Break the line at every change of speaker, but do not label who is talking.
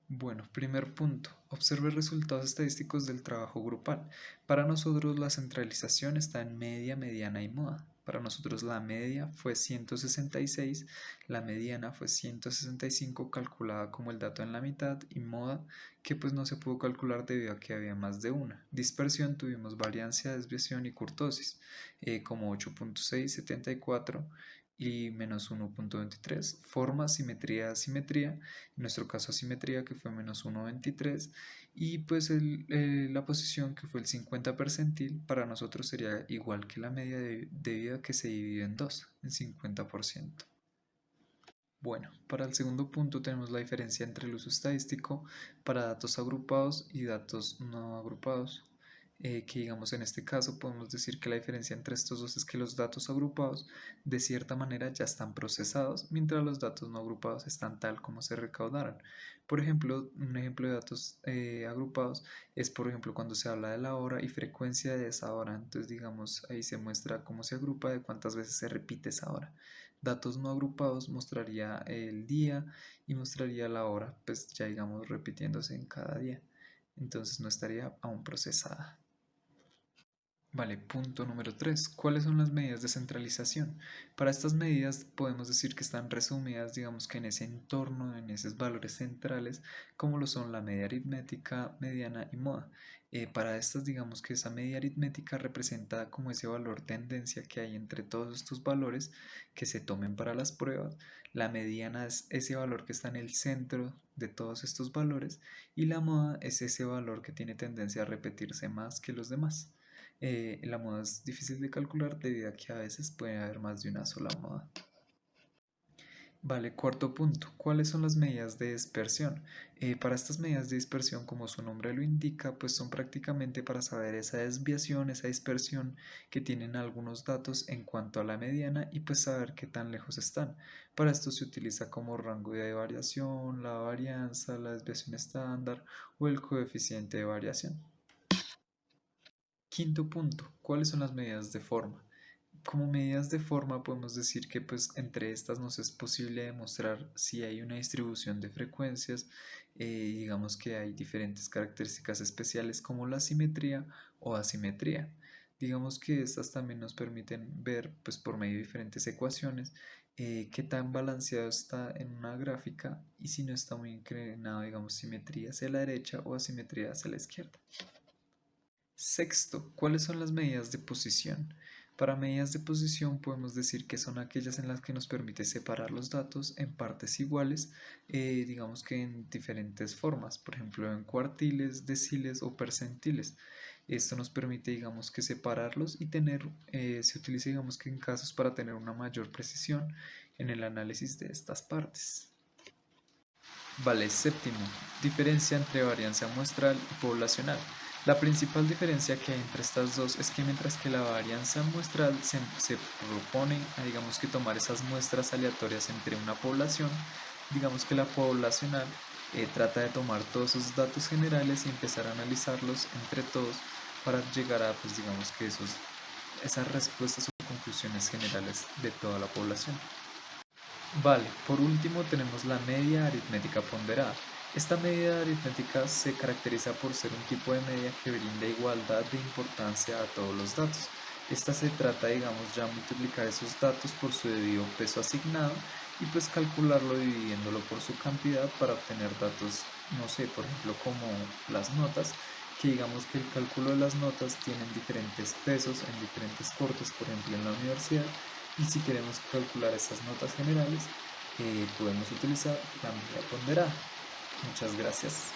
Bueno, primer punto, observe resultados estadísticos del trabajo grupal. Para nosotros la centralización está en media, mediana y moda. Para nosotros la media fue 166, la mediana fue 165 calculada como el dato en la mitad y moda que pues no se pudo calcular debido a que había más de una. Dispersión tuvimos variancia, desviación y kurtosis como 8.6, 74 y menos 1.23. Forma, simetría, asimetría, en nuestro caso asimetría que fue menos 1.23 y pues la posición que fue el 50 percentil para nosotros sería igual que la media debido a que se divide en 2, en 50%. Bueno, para el segundo punto tenemos la diferencia entre el uso estadístico para datos agrupados y datos no agrupados. Que digamos en este caso podemos decir que la diferencia entre estos dos es que los datos agrupados de cierta manera ya están procesados, mientras los datos no agrupados están tal como se recaudaron. Por ejemplo, un ejemplo de datos agrupados es por ejemplo cuando se habla de la hora y frecuencia de esa hora. Entonces digamos ahí se muestra cómo se agrupa, de cuántas veces se repite esa hora. Datos no agrupados mostraría el día y mostraría la hora, pues ya digamos repitiéndose en cada día. Entonces no estaría aún procesada. Vale, punto número 3. ¿Cuáles son las medidas de centralización? Para estas medidas podemos decir que están resumidas, digamos que en ese entorno, en esos valores centrales, como lo son la media aritmética, mediana y moda. Para estas, digamos que esa media aritmética representa como ese valor tendencia que hay entre todos estos valores que se tomen para las pruebas. La mediana es ese valor que está en el centro de todos estos valores y la moda es ese valor que tiene tendencia a repetirse más que los demás. La moda es difícil de calcular debido a que a veces puede haber más de una sola moda. Vale, cuarto punto. ¿Cuáles son las medidas de dispersión? Para estas medidas de dispersión, como su nombre lo indica, pues son prácticamente para saber esa desviación, esa dispersión que tienen algunos datos en cuanto a la mediana y pues saber qué tan lejos están. Para esto se utiliza como rango de variación, la varianza, la desviación estándar o el coeficiente de variación. Quinto punto, ¿cuáles son las medidas de forma? Como medidas de forma podemos decir que pues entre estas nos es posible demostrar si hay una distribución de frecuencias, digamos que hay diferentes características especiales como la simetría o asimetría. Digamos que estas también nos permiten ver pues por medio de diferentes ecuaciones qué tan balanceado está en una gráfica y si no está muy inclinado, digamos, simetría hacia la derecha o asimetría hacia la izquierda. Sexto, ¿cuáles son las medidas de posición? Para medidas de posición podemos decir que son aquellas en las que nos permite separar los datos en partes iguales, digamos que en diferentes formas, por ejemplo en cuartiles, deciles o percentiles. Esto nos permite, digamos que separarlos y se utiliza, digamos que en casos para tener una mayor precisión en el análisis de estas partes. Vale, séptimo, diferencia entre varianza muestral y poblacional. La principal diferencia que hay entre estas dos es que mientras que la varianza muestral se propone a, digamos que tomar esas muestras aleatorias entre una población, digamos que la poblacional trata de tomar todos esos datos generales y empezar a analizarlos entre todos para llegar a, pues digamos que esas respuestas o conclusiones generales de toda la población. Vale, por último tenemos la media aritmética ponderada. Esta media aritmética se caracteriza por ser un tipo de media que brinda igualdad de importancia a todos los datos. Esta se trata, digamos, ya multiplicar esos datos por su debido peso asignado y pues calcularlo dividiéndolo por su cantidad para obtener datos, no sé, por ejemplo, como las notas, que digamos que el cálculo de las notas tienen diferentes pesos en diferentes cortes, por ejemplo en la universidad, y si queremos calcular estas notas generales, podemos utilizar la medida ponderada. Muchas gracias.